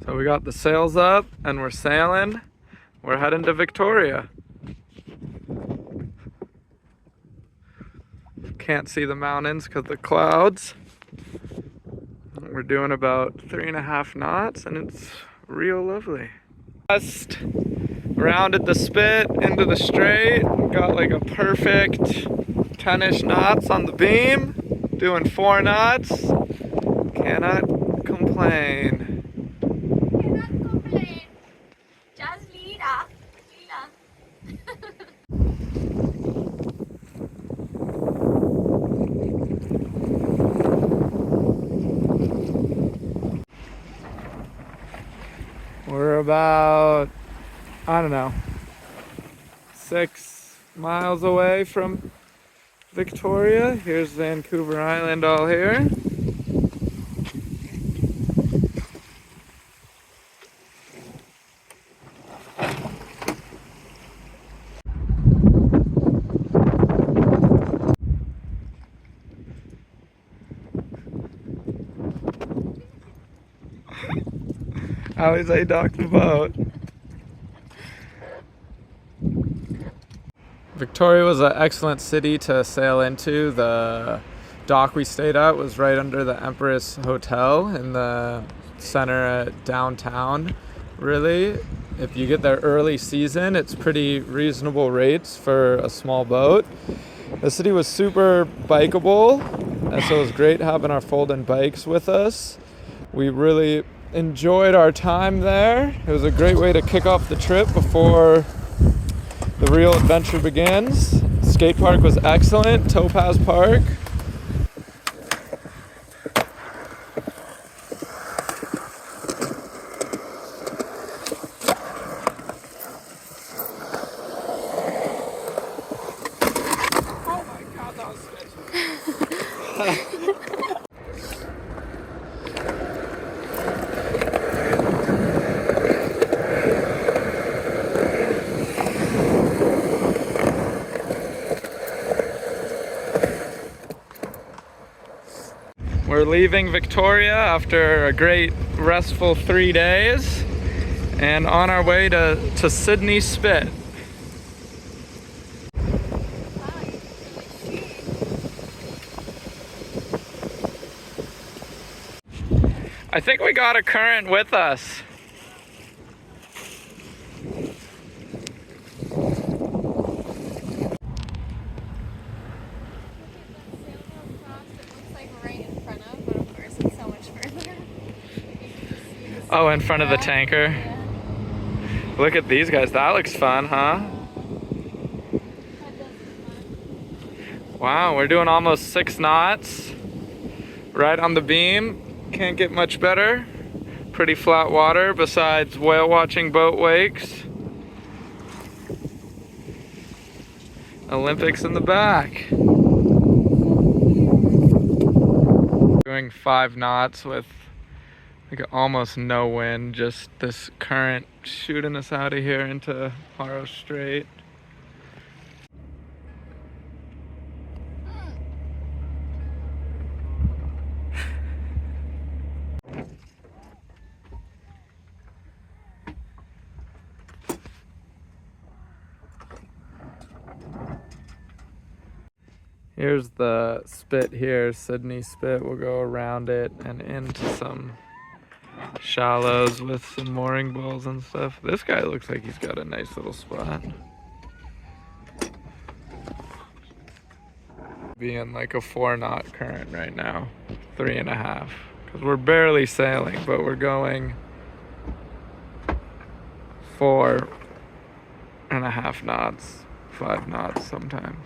So we got the sails up and we're sailing. We're heading to Victoria. Can't see the mountains because of the clouds. We're doing about 3.5 knots and it's real lovely. Just rounded the spit into the straight. Got like a perfect 10-ish knots on the beam. Doing 4 knots. Cannot complain. Just Lira. We're about, I don't know, 6 miles away from Victoria. Here's Vancouver Island all here. How is I dock the boat? Victoria was an excellent city to sail into. The dock we stayed at was right under the Empress Hotel in the center downtown. Really, if you get there early season, it's pretty reasonable rates for a small boat. The city was super bikeable, and so it was great having our fold-in bikes with us. We really enjoyed our time there. It was a great way to kick off the trip before the real adventure begins. Skate park was excellent, Topaz Park. Oh my God, that was sketchy. We're leaving Victoria after a great restful 3 days and on our way to Sydney Spit. I think we got a current with us. Oh, in front of the tanker. Yeah. Look at these guys. That looks fun, huh? Wow, we're doing almost 6 knots. Right on the beam. Can't get much better. Pretty flat water besides whale watching boat wakes. Olympics in the back. Doing 5 knots with like almost no wind, just this current shooting us out of here into Haro Strait. Here's the spit here, Sydney Spit. We'll go around it and into some shallows with some mooring balls and stuff. This guy looks like he's got a nice little spot. Being like a 4 knot current right now, 3.5, because we're barely sailing, but we're going 4.5 knots, 5 knots sometimes.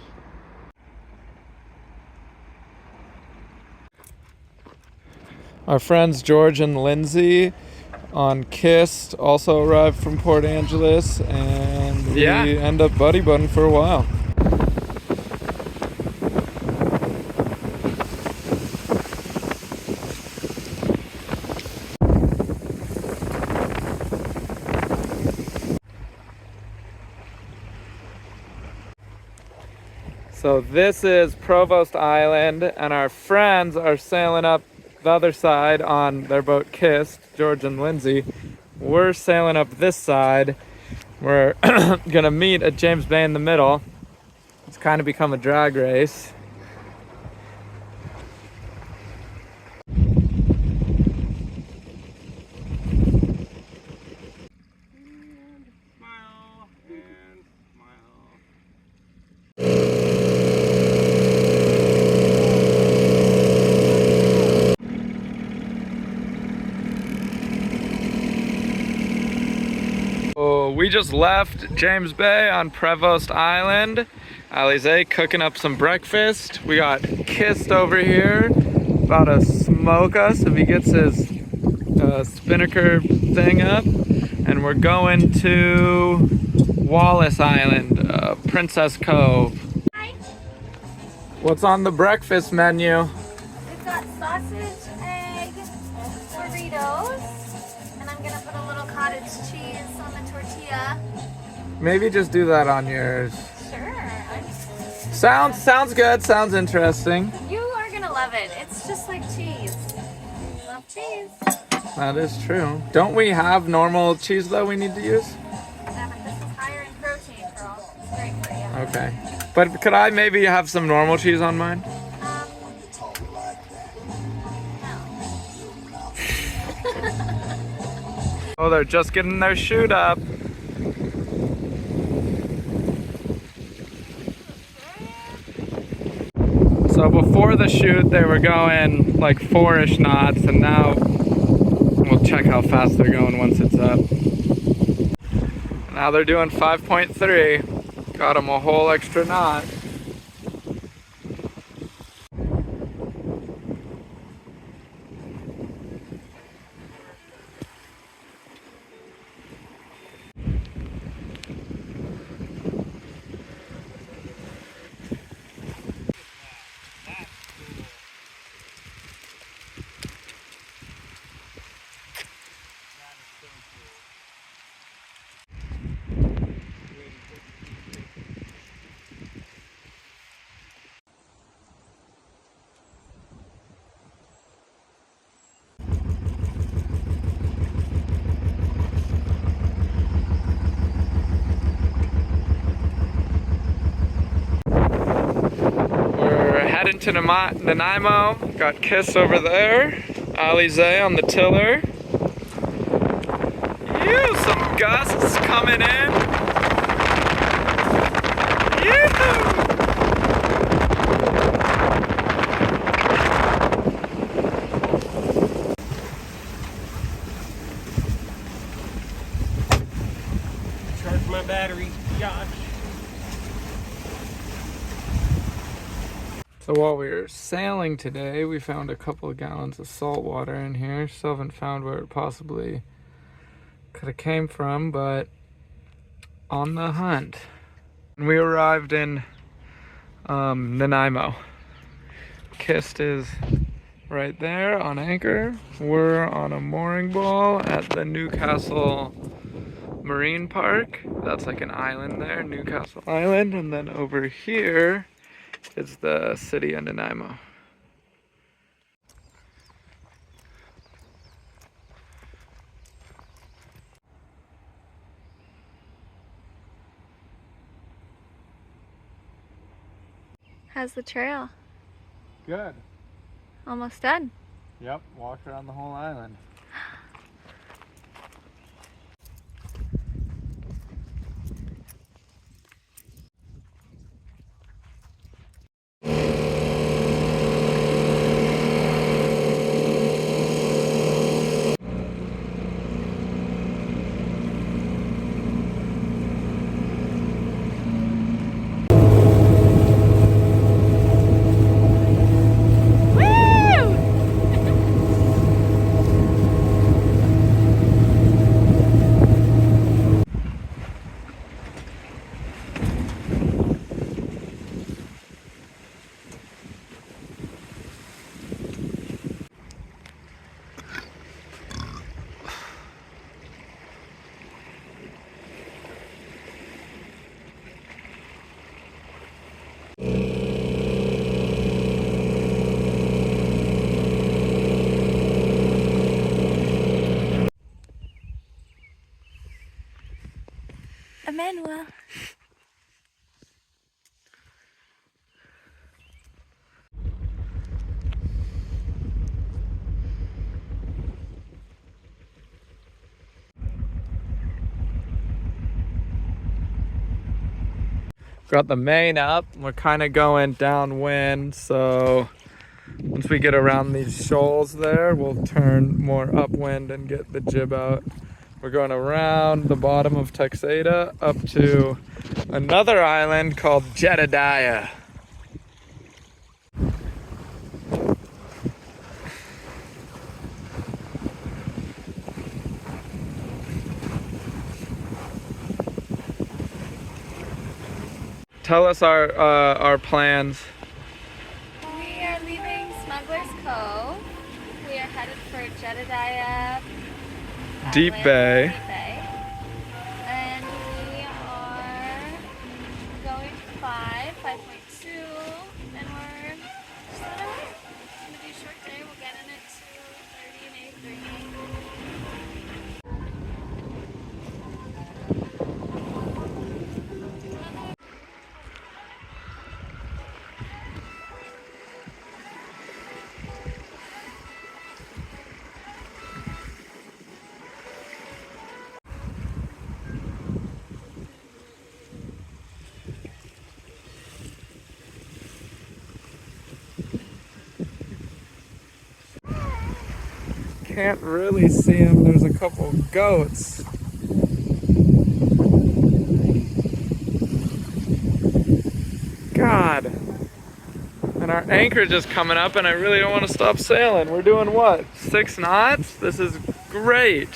Our friends George and Lindsay on Kist also arrived from Port Angeles, and we end up buddy-budding for a while. So this is Prevost Island, and our friends are sailing up the other side on their boat Kist, George and Lindsay. We're sailing up this side. We're gonna meet at James Bay in the middle. It's kind of become a drag race. We just left James Bay on Prevost Island. Alize cooking up some breakfast. We got Kissed over here, about to smoke us if he gets his spinnaker thing up. And we're going to Wallace Island, Princess Cove. Hi. What's on the breakfast menu? We've got sausage, egg, Doritos, and I'm gonna put a little cottage cheese on the tortilla. Maybe just do that on yours. Sure. Sounds good. Sounds interesting. You are gonna love it. It's just like cheese. Love cheese. That is true. Don't we have normal cheese though we need to use? Yeah, but this is higher in protein, girl. It's great for you. Okay. But could I maybe have some normal cheese on mine? No. Oh, they're just getting their chute up. So before the chute, they were going like 4-ish knots, and now we'll check how fast they're going once it's up. Now they're doing 5.3. Got them a whole extra knot. Heading to Nanaimo, got Kiss over there, Alize on the tiller. Ew, some gusts coming in. Ew. Charge my batteries, Josh. So while we were sailing today, we found a couple of gallons of salt water in here. Still haven't found where it possibly could have came from, but on the hunt. We arrived in Nanaimo. Kissed is right there on anchor. We're on a mooring ball at the Newcastle Marine Park. That's like an island there, Newcastle Island. And then over here is the city of Nanaimo. How's the trail? Good. Almost done. Yep, walked around the whole island. Nanaimo. Got the main up. We're kind of going downwind, so once we get around these shoals there, we'll turn more upwind and get the jib out. We're going around the bottom of Texada up to another island called Jedediah. Tell us our plans. We are leaving Smuggler's Cove. We are headed for Jedediah Deep Island, Bay. Deep Bay. And we are going to 5.2, and we're just on our way. It's going to be a short day. We'll get in at 2:30, maybe 3. Can't really see them. There's a couple goats. God. And our anchorage is coming up and I really don't want to stop sailing. We're doing what? 6 knots? This is great.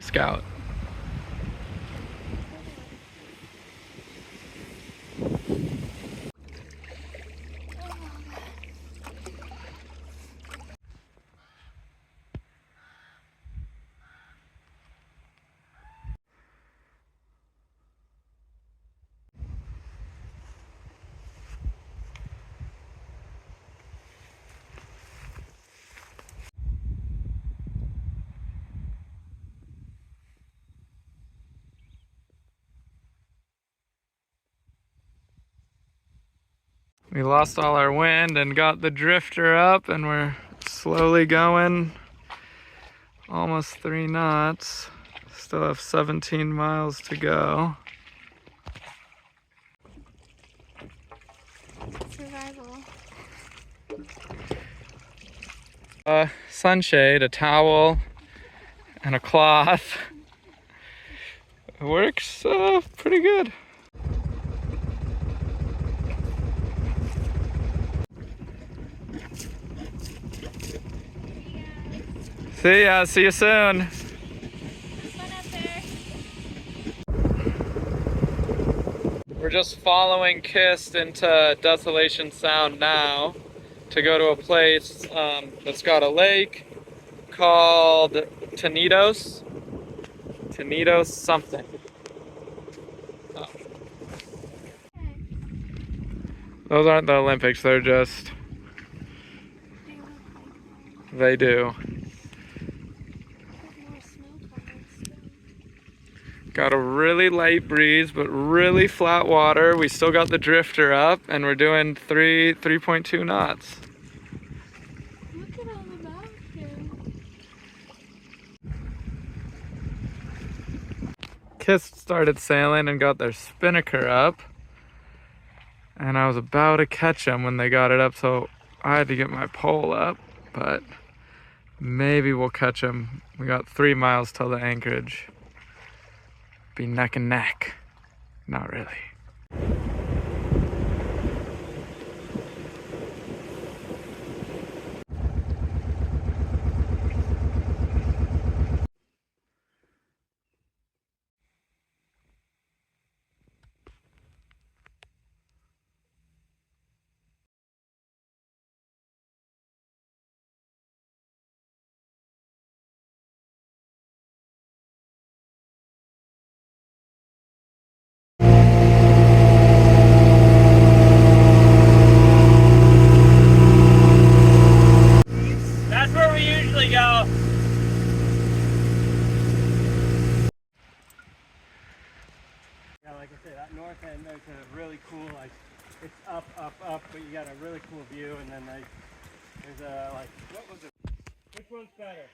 Scout. We lost all our wind and got the drifter up and we're slowly going. Almost 3 knots. Still have 17 miles to go. Survival. Sunshade, a towel, and a cloth. It works pretty good. See ya, see you soon. Fun out there. We're just following Kist into Desolation Sound now to go to a place that's got a lake called Tanitos. Tanitos something. Oh. Those aren't the Olympics, they're just... They do. Got a really light breeze, but really flat water. We still got the drifter up, and we're doing 3.2 knots. Look at all the back here. Kist started sailing and got their spinnaker up, and I was about to catch them when they got it up, so I had to get my pole up, but maybe we'll catch them. We got 3 miles till the anchorage. Be neck and neck. Not really. a really cool view, and then there's a like, what was it? Which one's better?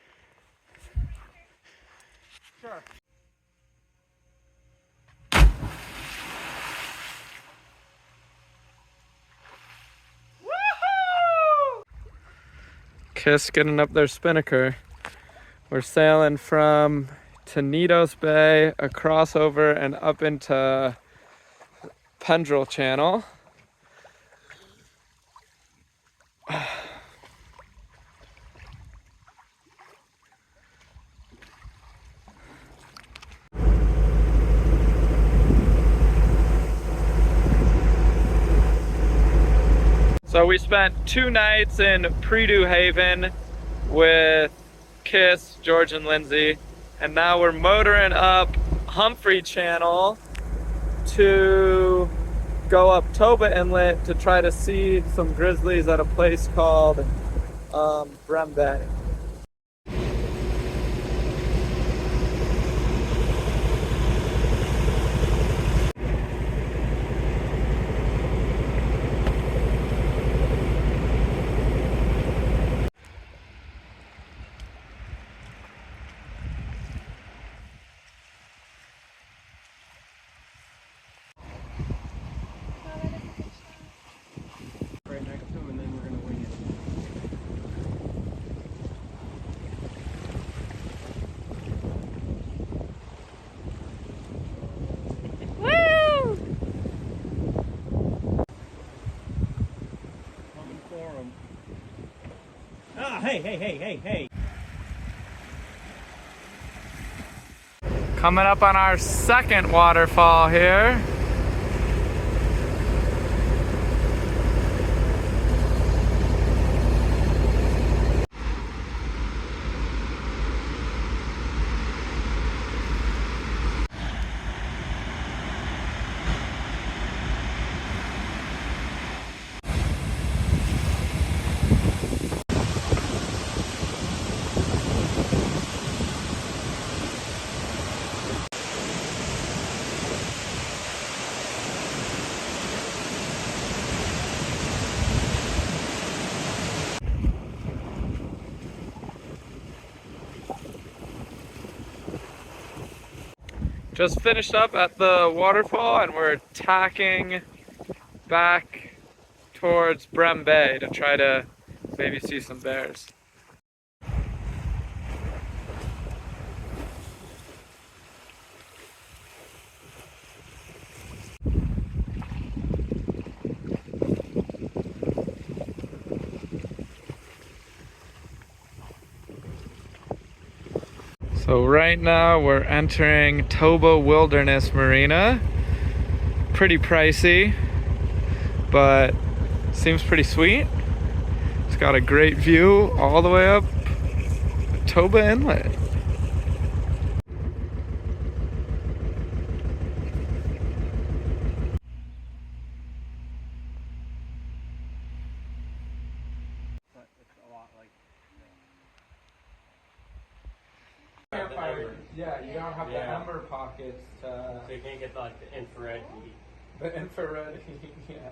Sure. Kiss getting up their spinnaker. We're sailing from Tanitos Bay across over and up into Pendrell Channel. So we spent 2 nights in Prevost Haven with Kiss, George, and Lindsay, and now we're motoring up Humphrey Channel to go up Toba Inlet to try to see some grizzlies at a place called Brem Bay. Right next to him, and then we're gonna wing it. Woo! Coming for him. Ah, hey. Coming up on our second waterfall here. Just finished up at the waterfall and we're tacking back towards Brem Bay to try to maybe see some bears. So right now we're entering Toba Wilderness Marina. Pretty pricey, but seems pretty sweet. It's got a great view all the way up Toba Inlet. But it's a lot like. Yeah, you don't have the ember pockets to... So you can't get like the infrared heat. The infrared heat, yeah.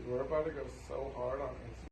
We're about to go so hard on this.